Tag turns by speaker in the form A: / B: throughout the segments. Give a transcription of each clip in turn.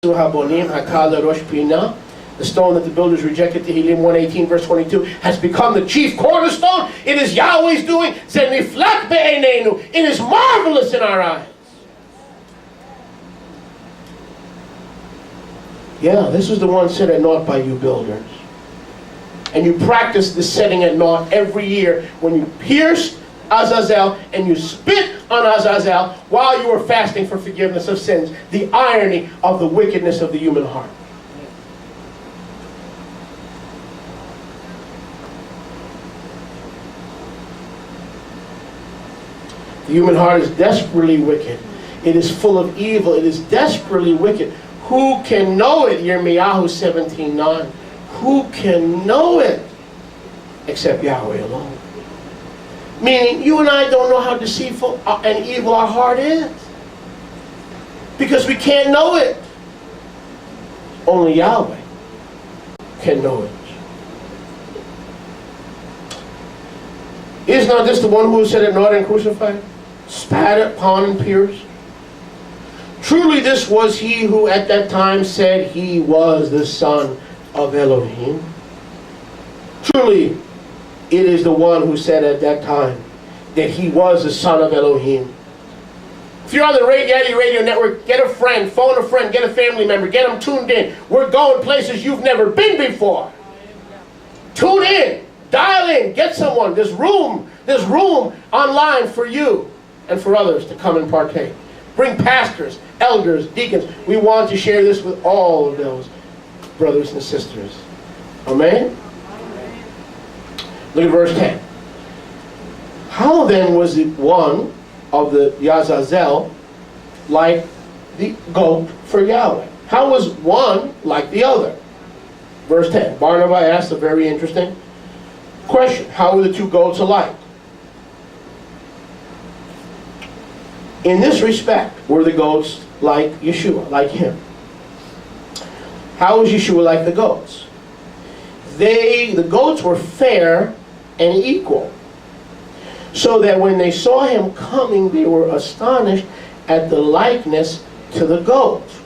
A: The stone that the builders rejected, Tehillim 118 verse 22, has become the chief cornerstone. It is Yahweh's doing. It is marvelous in our eyes. Yeah, this is the one set at naught by you builders. And you practice the setting at naught every year when you pierce Azazel and you spit on Azazel while you are fasting for forgiveness of sins. The irony of the wickedness of the human heart. The human heart is desperately wicked. It is full of evil. It is desperately wicked. Who can know it? Yirmiyahu 17:9. Who can know it except Yahweh alone? Meaning, you and I don't know how deceitful and evil our heart is. Because we can't know it. Only Yahweh can know it. Is not this the one who was set at naught and crucified? Spat upon and pierced? Truly this was he who at that time said he was the Son of Elohim. Truly it is the one who said at that time that he was the Son of Elohim. If you're on the radio network, get a friend, phone a friend, get a family member, get them tuned in. We're going places you've never been before. Tune in, dial in, get someone. There's room online for you and for others to come and partake. Bring pastors, elders, deacons. We want to share this with all of those brothers and sisters. Amen? Look at verse 10. How then was it one of the Yazazel like the goat for Yahweh? How was one like the other? Verse 10. Barnava asked a very interesting question. How were the two goats alike? In this respect, were the goats like Yeshua, like him? How was Yeshua like the goats? The goats were fair and equal, so that when they saw him coming, they were astonished at the likeness to the goats.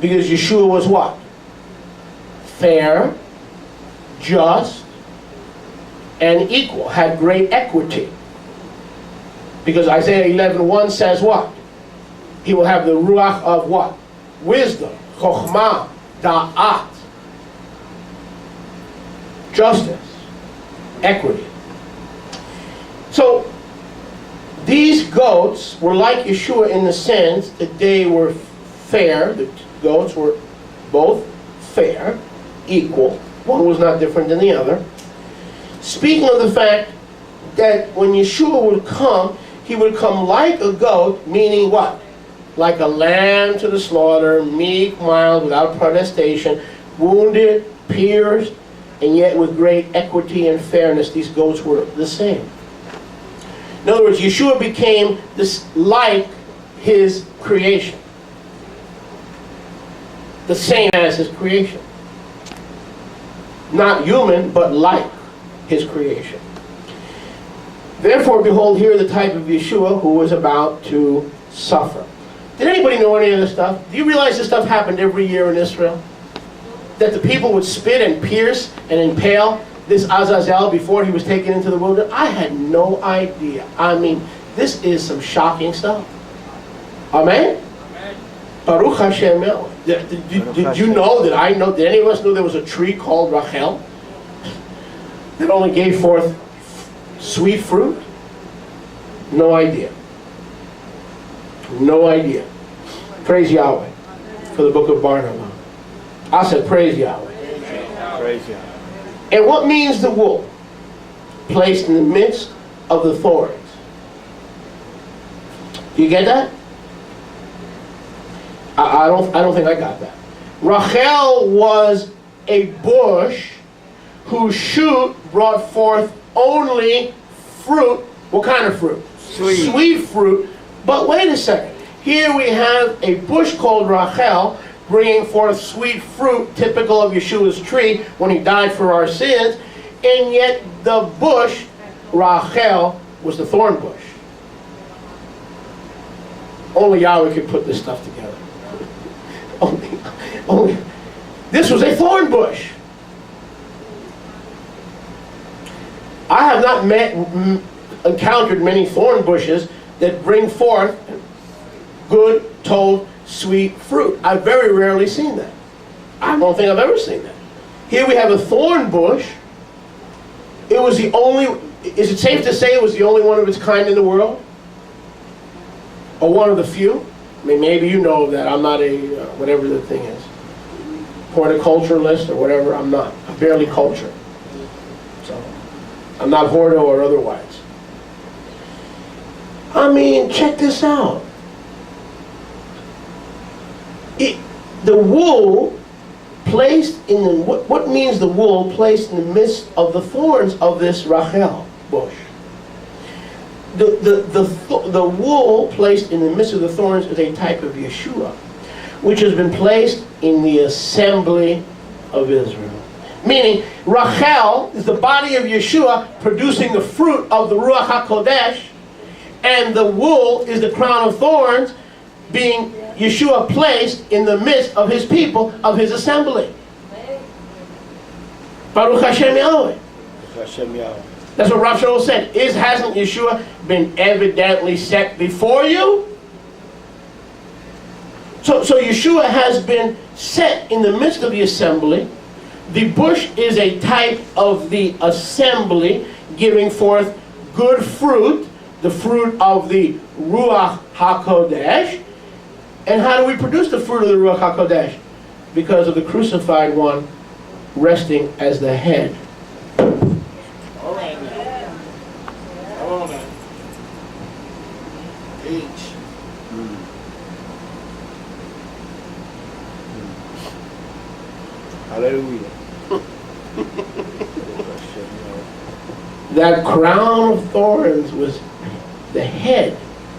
A: Because Yeshua was what? Fair, just, and equal, had great equity. Because Isaiah 11:1 says what? He will have the ruach of what? Wisdom, chokhmah, da'at, justice, equity. So these goats were like Yeshua in the sense that they were fair. The goats were both fair, equal. One was not different than the other. Speaking of the fact that when Yeshua would come, he would come like a goat, meaning what? Like a lamb to the slaughter, meek, mild, without protestation, wounded, pierced, and yet with great equity and fairness. These goats were the same. In other words, Yeshua became this like his creation. The same as his creation. Not human, but like his creation. Therefore, behold here the type of Yeshua who was about to suffer. Did anybody know any of this stuff? Do you realize this stuff happened every year in Israel? That the people would spit and pierce and impale this Azazel before he was taken into the wilderness? I had no idea. I mean, this is some shocking stuff. Amen? Amen. Baruch Hashem. Did you know that I know? Did any of us know there was a tree called Rachel that only gave forth sweet fruit? No idea. No idea. Praise Yahweh for the book of Barnava. I said praise Yahweh.
B: Praise Yahweh.
A: And what means the wool? Placed in the midst of the thorns. Do you get that? I don't think I got that. Rachel was a bush whose shoot brought forth only fruit. What kind of fruit?
B: Sweet.
A: Sweet fruit. But wait a second. Here we have a bush called Rachel bringing forth sweet fruit, typical of Yeshua's tree when he died for our sins. And yet the bush, Rachel, was the thorn bush. Only Yahweh could put this stuff together. only. This was a thorn bush. I have not encountered many thorn bushes that bring forth good, told, sweet fruit. I've very rarely seen that. I don't think I've ever seen that. Here we have a thorn bush. It was the only, is it safe to say it was the only one of its kind in the world? Or one of the few? I mean, maybe you know that. I'm not a, whatever the thing is, horticulturalist or whatever. I'm not. I barely culture. So, I'm not horto or otherwise. I mean, check this out. The wool placed in the, what means the wool placed in the midst of the thorns of this Rachel bush? The wool placed in the midst of the thorns is a type of Yeshua, which has been placed in the assembly of Israel. Meaning, Rachel is the body of Yeshua producing the fruit of the Ruach HaKodesh, and the wool is the crown of thorns being Yeshua placed in the midst of his people, of his assembly. Baruch Hashem Yahweh. That's what Rav Shaul said. Hasn't Yeshua been evidently set before you? So Yeshua has been set in the midst of the assembly. The bush is a type of the assembly, giving forth good fruit, the fruit of the Ruach HaKodesh. And how do we produce the fruit of the Ruach HaKodesh? Because of the crucified one resting as the head.
B: All right now. Come on now. H. Hallelujah.
A: That crown of thorns was the head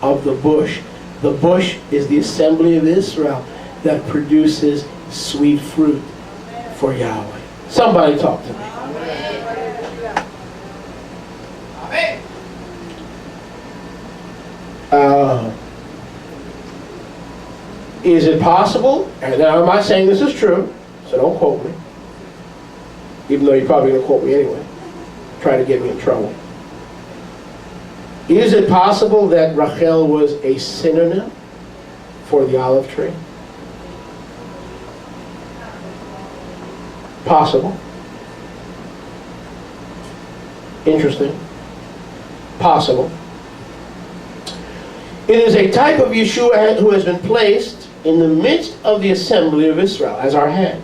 A: of the bush. The bush is the assembly of Israel that produces sweet fruit for Yahweh. Somebody talk to me. Is it possible, and now I'm not saying this is true, so don't quote me, even though you're probably going to quote me anyway, try to get me in trouble. Is it possible that Rachel was a synonym for the olive tree? Possible. Interesting. Possible. It is a type of Yeshua who has been placed in the midst of the assembly of Israel as our head.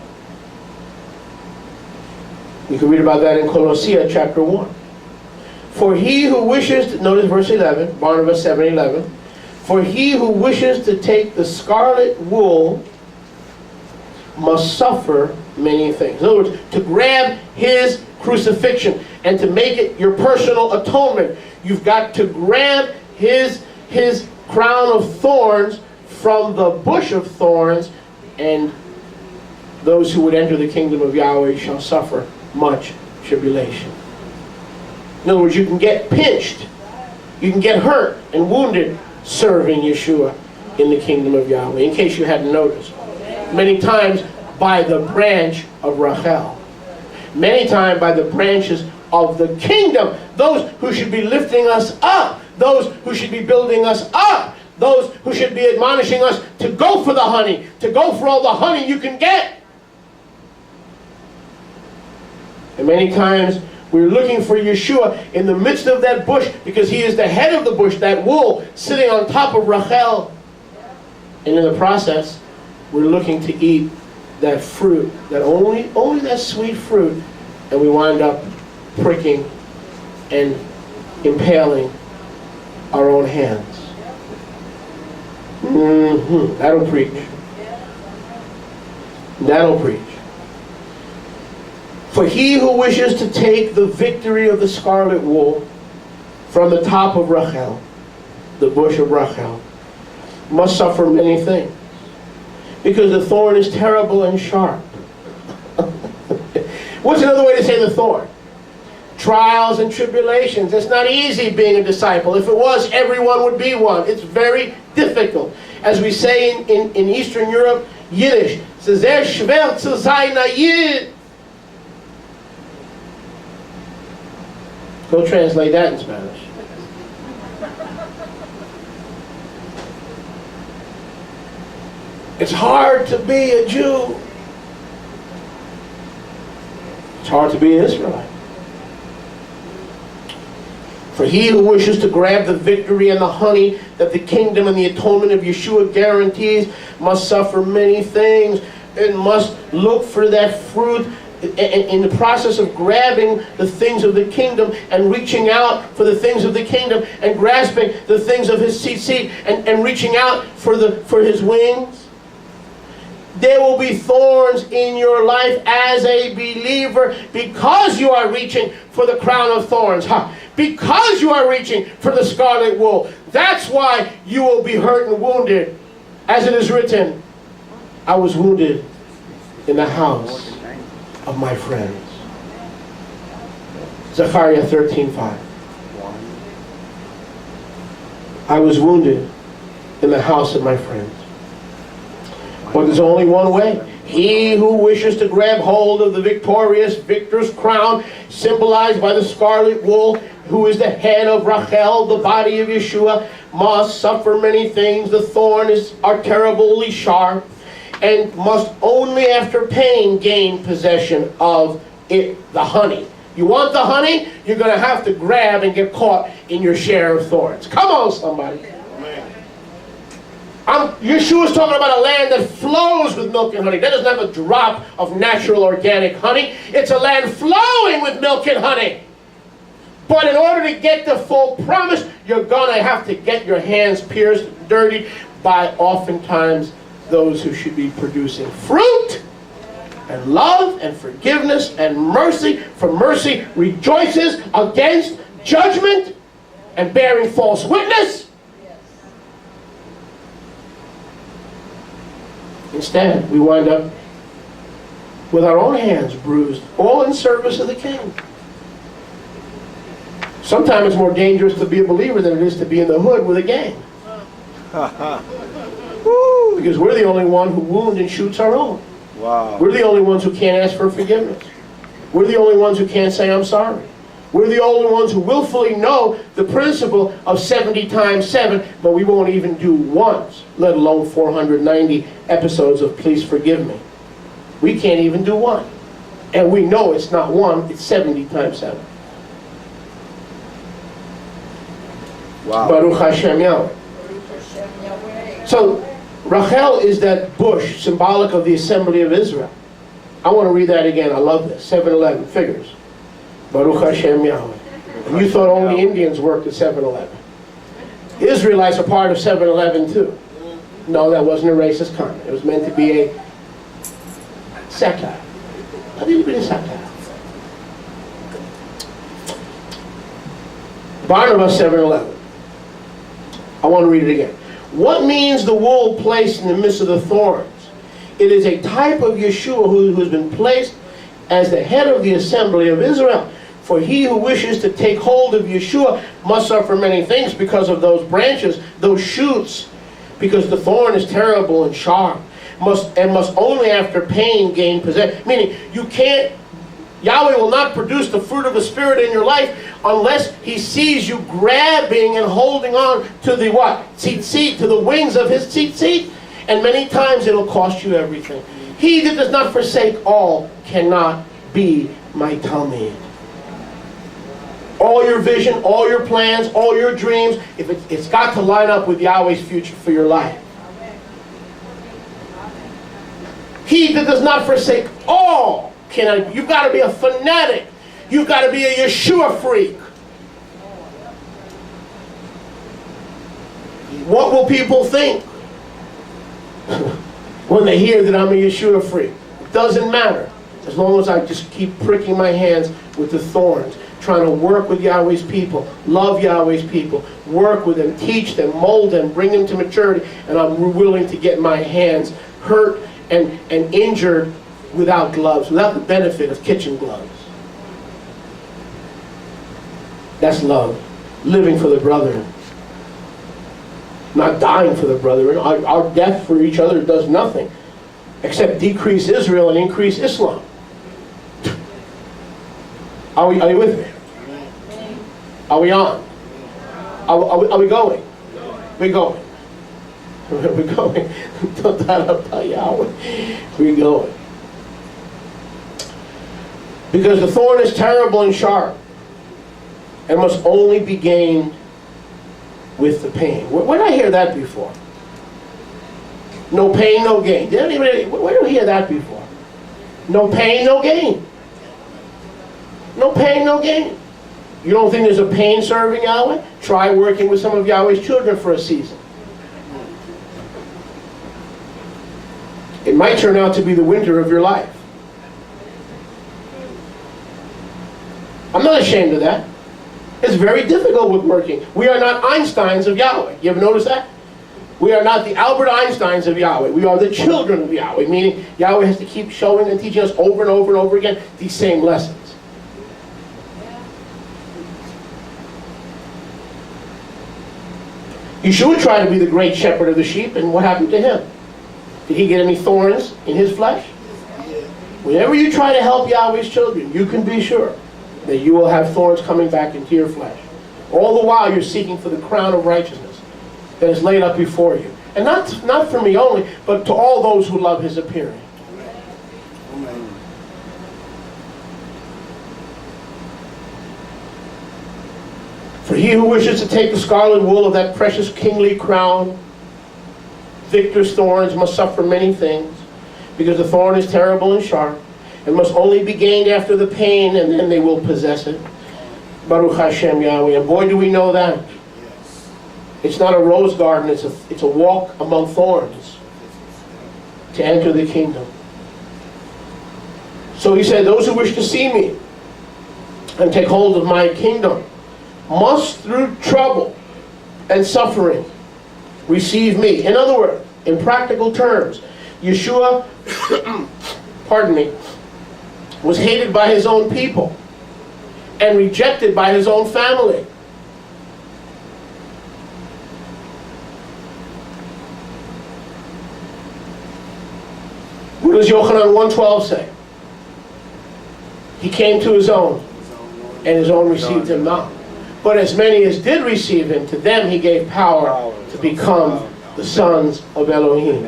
A: You can read about that in Colossae chapter 1. For he who wishes to, notice verse 11, Barnava 7:11. For he who wishes to take the scarlet wool must suffer many things. In other words, to grab his crucifixion and to make it your personal atonement, you've got to grab his crown of thorns from the bush of thorns, and those who would enter the kingdom of Yahweh shall suffer much tribulation. In other words, you can get pinched, you can get hurt and wounded serving Yeshua in the kingdom of Yahweh, in case you hadn't noticed. Many times by the branch of Rachel. Many times by the branches of the kingdom. Those who should be lifting us up. Those who should be building us up. Those who should be admonishing us to go for the honey. To go for all the honey you can get. And many times we're looking for Yeshua in the midst of that bush because he is the head of the bush, that wool sitting on top of Rachel. And in the process, we're looking to eat that fruit, that only that sweet fruit, and we wind up pricking and impaling our own hands. That'll preach. That'll preach. For he who wishes to take the victory of the scarlet wool from the top of Rachel, the bush of Rachel, must suffer many things. Because the thorn is terrible and sharp. What's another way to say the thorn? Trials and tribulations. It's not easy being a disciple. If it was, everyone would be one. It's very difficult. As we say in Eastern Europe, Yiddish. Es ist sehr schwer zu sein a Yid. Go translate that in Spanish. It's hard to be a Jew. It's hard to be an Israelite. For he who wishes to grab the victory and the honey that the kingdom and the atonement of Yeshua guarantees must suffer many things and must look for that fruit in the process of grabbing the things of the kingdom and reaching out for the things of the kingdom and grasping the things of his seat and reaching out for his wings. There will be thorns in your life as a believer because you are reaching for the crown of thorns. Because you are reaching for the scarlet wool. That's why you will be hurt and wounded. As it is written, I was wounded in the house of my friends. Zechariah 13:5. I was wounded in the house of my friends. But there's only one way. He who wishes to grab hold of the victor's crown, symbolized by the scarlet wool, who is the head of Rachel, the body of Yeshua, must suffer many things. The thorns are terribly sharp, and must only after pain gain possession of it, the honey. You want the honey? You're going to have to grab and get caught in your share of thorns. Come on, somebody. Yeshua's talking about a land that flows with milk and honey. That doesn't have a drop of natural organic honey. It's a land flowing with milk and honey. But in order to get the full promise, you're going to have to get your hands pierced, dirtied by oftentimes those who should be producing fruit and love and forgiveness and mercy. For mercy rejoices against judgment and bearing false witness. Instead, we wind up with our own hands bruised, all in service of the King. Sometimes it's more dangerous to be a believer than it is to be in the hood with a gang. Because we're the only one who wounds and shoots our own.
C: Wow.
A: We're the only ones who can't ask for forgiveness. We're the only ones who can't say, I'm sorry. We're the only ones who willfully know the principle of 70 times 7, but we won't even do once, let alone 490 episodes of please forgive me. We can't even do one. And we know it's not one, it's 70 times 7.
C: Wow.
A: Baruch Hashem Yahweh. So, Rachel is that bush, symbolic of the assembly of Israel. I want to read that again. I love this. 7-Eleven, figures. Baruch Hashem Yahweh. And you thought only Indians worked at 7-Eleven. Israelites are part of 7-Eleven too. No, that wasn't a racist comment. It was meant to be a satire. A little bit of satire. Barnava 7-Eleven. I want to read it again. What means the wool placed in the midst of the thorns? It is a type of Yeshua who has been placed as the head of the assembly of Israel. For he who wishes to take hold of Yeshua must suffer many things because of those branches, those shoots, because the thorn is terrible and sharp. Must only after pain gain possession. Meaning, you can't, Yahweh will not produce the fruit of the Spirit in your life unless he sees you grabbing and holding on to the what? Tzitzit, to the wings of his tzitzit. And many times it'll cost you everything. He that does not forsake all cannot be my Talmud. All your vision, all your plans, all your dreams, if it's got to line up with Yahweh's future for your life. He that does not forsake all cannot. You've got to be a fanatic. You've got to be a Yeshua freak. What will people think when they hear that I'm a Yeshua freak? It doesn't matter. As long as I just keep pricking my hands with the thorns, trying to work with Yahweh's people, love Yahweh's people, work with them, teach them, mold them, bring them to maturity, and I'm willing to get my hands hurt and injured without gloves, without the benefit of kitchen gloves. That's love. Living for the brethren. Not dying for the brethren. Our death for each other does nothing. except decrease Israel and increase Islam. Are you with me? Are we on? Are we going? We're going. We're going. We're going. Because the thorn is terrible and sharp, and must only be gained with the pain. Where did I hear that before? No pain, no gain. Where did I hear that before? No pain, no gain. No pain, no gain. You don't think there's a pain serving Yahweh? Try working with some of Yahweh's children for a season. It might turn out to be the winter of your life. I'm not ashamed of that. It's very difficult with working. We are not Einsteins of Yahweh. You ever notice that? We are not the Albert Einsteins of Yahweh. We are the children of Yahweh, meaning Yahweh has to keep showing and teaching us over and over and over again these same lessons. Yeshua tried to be the great shepherd of the sheep, and what happened to him? Did he get any thorns in his flesh? Whenever you try to help Yahweh's children, you can be sure that you will have thorns coming back into your flesh. All the while you're seeking for the crown of righteousness that is laid up before you. And not for me only, but to all those who love his appearing. For he who wishes to take the scarlet wool of that precious kingly crown, victor's thorns, must suffer many things, because the thorn is terrible and sharp, and must only be gained after the pain, and then they will possess it. Baruch Hashem Yahweh. And boy, do we know that. It's not a rose garden, it's a walk among thorns to enter the kingdom. So he said, those who wish to see me and take hold of my kingdom must, through trouble and suffering, receive me. In other words, in practical terms, Yeshua, pardon me, was hated by his own people and rejected by his own family. What does Yochanan 1:12 say? He came to his own, and his own received him not. But as many as did receive him, to them he gave power to become the sons of Elohim.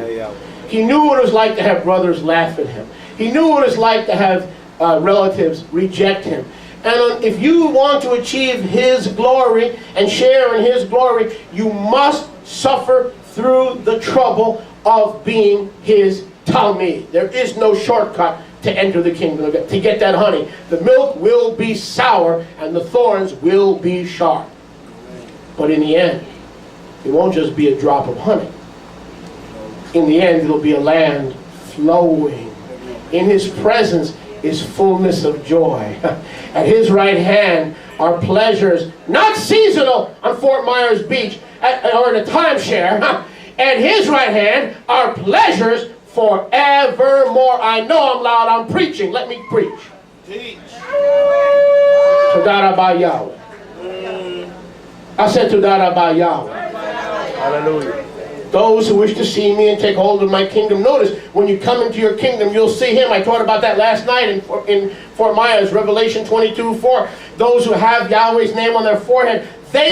A: He knew what it was like to have brothers laugh at him. He knew what it was like to have relatives reject him. And if you want to achieve his glory and share in his glory, you must suffer through the trouble of being his Talmid. There is no shortcut to enter the kingdom, to get that honey. The milk will be sour and the thorns will be sharp. But in the end, it won't just be a drop of honey. In the end, it'll be a land flowing. In his presence is fullness of joy. At his right hand are pleasures, not seasonal on Fort Myers Beach or in a timeshare. At his right hand are pleasures forevermore. I know I'm loud, I'm preaching. Let me preach.
B: Teach.
A: Todah Rabah Yahweh. I said Todah Rabah Yahweh.
C: Hallelujah.
A: Those who wish to see me and take hold of my kingdom. Notice, when you come into your kingdom, you'll see him. I taught about that last night in Fort Myers, Revelation 22:4. Those who have Yahweh's name on their forehead,